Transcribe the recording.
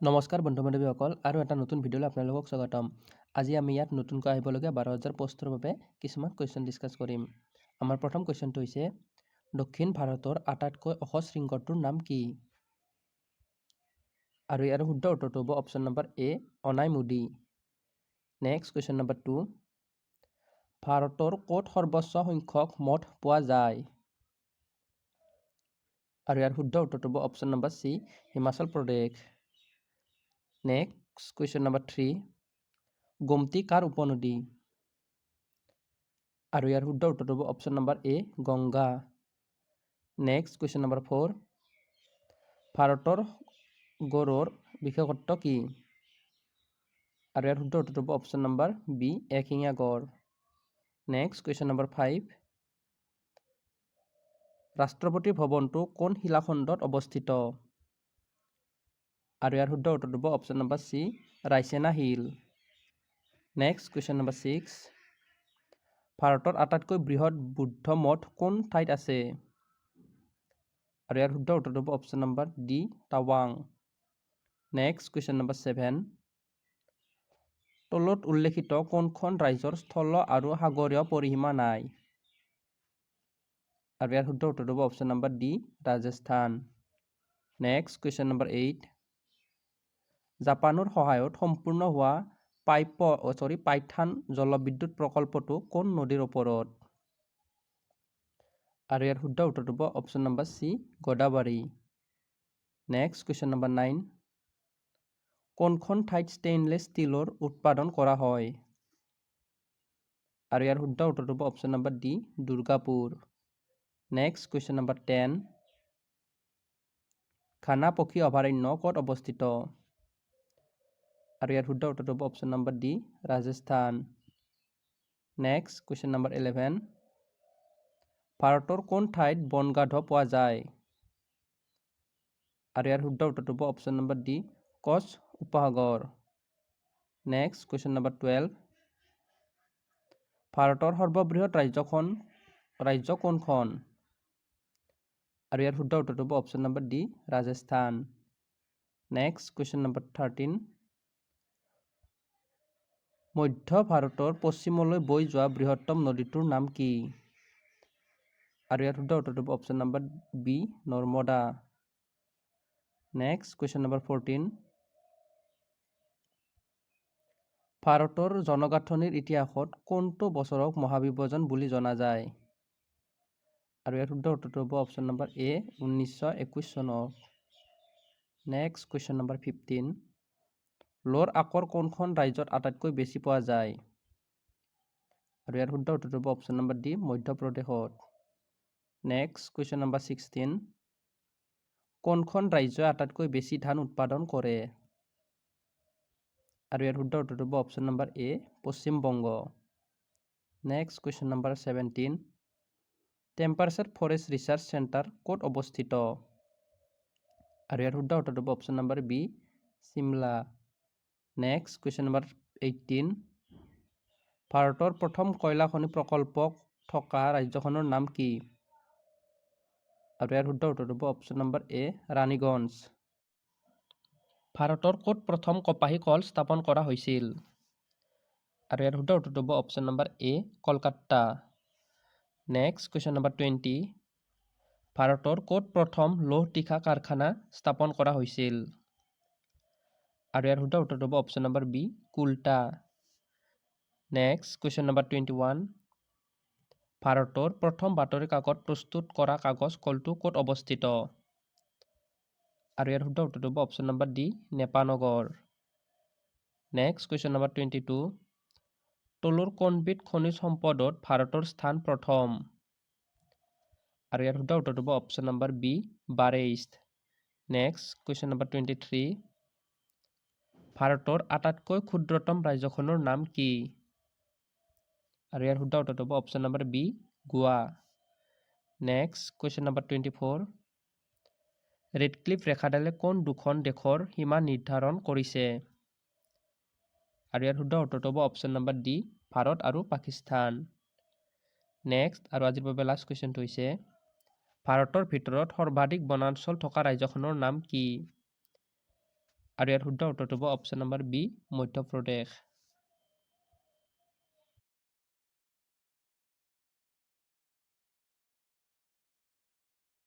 নমস্কাৰ বন্ধু বান্ধৱীসকল আৰু এটা নতুন ভিডিঅ'লৈ আপোনালোকক স্বাগতম। আজি আমি ইয়াত নতুনকৈ আহিবলগীয়া 12,000 পোষ্টৰ বাবে কিছুমান কুৱেশ্যন ডিছকাছ কৰিম। আমাৰ প্ৰথম কুৱেশ্যনটো হৈছে দক্ষিণ ভাৰতৰ আটাইতকৈ ওখ শৃংগটোৰ নাম কি? আৰু ইয়াৰ শুদ্ধ উত্তৰটো হ'ব অপশ্যন নম্বৰ এ অনাইমুডি। নেক্সট কুৱেশ্যন নম্বৰ 2, ভাৰতৰ ক'ত সৰ্বোচ্চ সংখ্যক মঠ পোৱা যায়? আৰু ইয়াৰ শুদ্ধ উত্তৰটো হ'ব option number C Himachal Pradesh. Next question number 3, Gomti কাৰ উপনদী? আৰু ইয়াৰ শুদ্ধ উত্তৰটো হ'ব অপশ্যন নম্বৰ এ গংগা। নেক্সট কুৱেশ্যন নম্বৰ 4, ভাৰতৰ গড়ৰ বিশেষত্ব কি? আৰু ইয়াৰ শুদ্ধ উত্তৰটো হ'ব অপশ্যন নম্বৰ বি এশিঙীয়া গড়। নেক্সট কুৱেশ্যন নম্বৰ 5, ৰাষ্ট্ৰপতি ভৱনটো কোন শিলাখণ্ডত অৱস্থিত? আৰু ইয়াৰ শুদ্ধ উত্তৰটো হ'ব option number C Raisina hill. Next question number 6, ভাৰতৰ আটাইতকৈ বৃহৎ বৌদ্ধ মঠ কোন ঠাইত আছে? আৰু ইয়াৰ শুদ্ধ উত্তৰটো হ'ব অপশ্যন নম্বৰ ডি টাৱাং। নেক্সট কুৱেশ্যন নম্বৰ 7, তলত উল্লেখিত কোনখন ৰাজ্যৰ স্থল আৰু সাগৰীয় পৰিসীমা নাই? আৰু ইয়াৰ শুদ্ধ উত্তৰটো হ'ব option number D Rajasthan. Next question number 8, জাপানৰ সহায়ত সম্পূৰ্ণ হোৱা পাইথান জলবিদ্যুৎ প্ৰকল্পটো কোন নদীৰ ওপৰত? আৰু ইয়াৰ শুদ্ধ উত্তৰটো হ'ব option number C Godavari. Next question number 9, কোনখন ঠাইত ষ্টেইনলেছ ষ্টীলৰ উৎপাদন কৰা হয়? আৰু ইয়াৰ শুদ্ধ উত্তৰটো হ'ব option number D Durgapur. Next question number 10, Ghana পক্ষী অভয়াৰণ্য ক'ত অৱস্থিত? আৰু ইয়াৰ শুদ্ধ উত্তৰটো হ'ব option number D Rajasthan. Next question number 11, ভাৰতৰ কোন ঠাইত বনগাধ পোৱা যায়? আৰু ইয়াৰ শুদ্ধ উত্তৰটো হ'ব অপশ্যন নম্বৰ ডি কচ্ছ উপসাগৰ। নেক্সট কুৱেশ্যন নম্বৰ 12, ভাৰতৰ সৰ্ববৃহৎ ৰাজ্য কোনখন? আৰু ইয়াৰ শুদ্ধ উত্তৰটো হ'ব option number D Rajasthan. Next question number 13, মধ্য ভাৰতৰ পশ্চিমলৈ বৈ যোৱা বৃহত্তম নদীটোৰ নাম কি? আৰু ইয়াৰ শুদ্ধ উত্তৰটো হ'ব option number B Narmada. Next question number 14, ভাৰতৰ জনগাঁথনিৰ ইতিহাসত কোনটো বছৰক মহাবিভাজন বুলি জনা যায়? আৰু ইয়াৰ শুদ্ধ উত্তৰটো হ'ব অপশ্যন নম্বৰ এ 1921 চনক। নেক্সট কুৱেশ্যন নম্বৰ 15, লৰ আকৰ কোনখন ৰাজ্যত আটাইতকৈ বেছি পোৱা যায়? আৰু ইয়াৰ শুদ্ধ উত্তৰটো হ'ব অপশ্যন নম্বৰ ডি মধ্যপ্ৰদেশত। নেক্সট কুৱেশ্যন নম্বৰ 16, কোনখন ৰাজ্যই আটাইতকৈ বেছি ধান উৎপাদন কৰে? আৰু ইয়াৰ শুদ্ধ উত্তৰটো হ'ব option number A Paschim Banga. Next question number 17, temperature forest research centre ক'ত অৱস্থিত? আৰু ইয়াৰ শুদ্ধ উত্তৰটো হ'ব option number B Shimla. Next question number 18, ভাৰতৰ প্ৰথম কয়লা খনি প্ৰকল্প থকা ৰাজ্যখনৰ নাম কি? আৰু ইয়াৰ শুদ্ধ উত্তৰটো হ'ব অপশ্যন নম্বৰ এ ৰাণীগঞ্জ। ভাৰতৰ ক'ত প্ৰথম কপাহী কল স্থাপন কৰা হৈছিল? আৰু ইয়াৰ শুদ্ধ উত্তৰটো হ'ব অপশ্যন নম্বৰ এ কলকাতা। নেক্সট কুৱেশ্যন নম্বৰ 20, ভাৰতৰ ক'ত প্ৰথম লৌহ তীখা কাৰখানা স্থাপন কৰা হৈছিল? আৰু ইয়াৰ শুদ্ধ উত্তৰটো হ'ব অপশ্যন নম্বৰ বি কুলটা। নেক্সট কুৱেশ্যন নম্বৰ 21, ভাৰতৰ প্ৰথম বাতৰি কাকত প্ৰস্তুত কৰা কাগজ কলটো ক'ত অৱস্থিত? আৰু ইয়াৰ শুদ্ধ উত্তৰটো হ'ব option number D Nepanagar. Next question number 22, তলৰ কোনবিধ খনিজ সম্পদত ভাৰতৰ স্থান প্ৰথম? আৰু ইয়াৰ শুদ্ধ উত্তৰটো হ'ব অপশ্যন নম্বৰ বি বাৰেইষ্ট। নেক্সট কুৱেশ্যন নম্বৰ 23, ভাৰতৰ আটাইতকৈ ক্ষুদ্ৰতম ৰাজ্যখনৰ নাম কি? আৰু ইয়াৰ শুদ্ধ উত্তৰটো হ'ব অপশ্যন নম্বৰ বি গোৱা। নেক্সট কুৱেশ্যন নম্বৰ 24, ৰেডক্লিফ ৰেখাডালে কোন দুখন দেশৰ সীমা নিৰ্ধাৰণ কৰিছে? আৰু ইয়াৰ শুদ্ধ উত্তৰটো হ'ব অপশ্যন নম্বৰ ডি ভাৰত আৰু পাকিস্তান। নেক্সট আৰু আজিৰ বাবে লাষ্ট কুৱেশ্যনটো হৈছে ভাৰতৰ ভিতৰত সৰ্বাধিক বনাঞ্চল থকা ৰাজ্যখনৰ নাম কি? আৰু ইয়াৰ শুদ্ধ উত্তৰটো হ'ব অপশ্যন নম্বৰ বি মধ্যপ্ৰদেশ।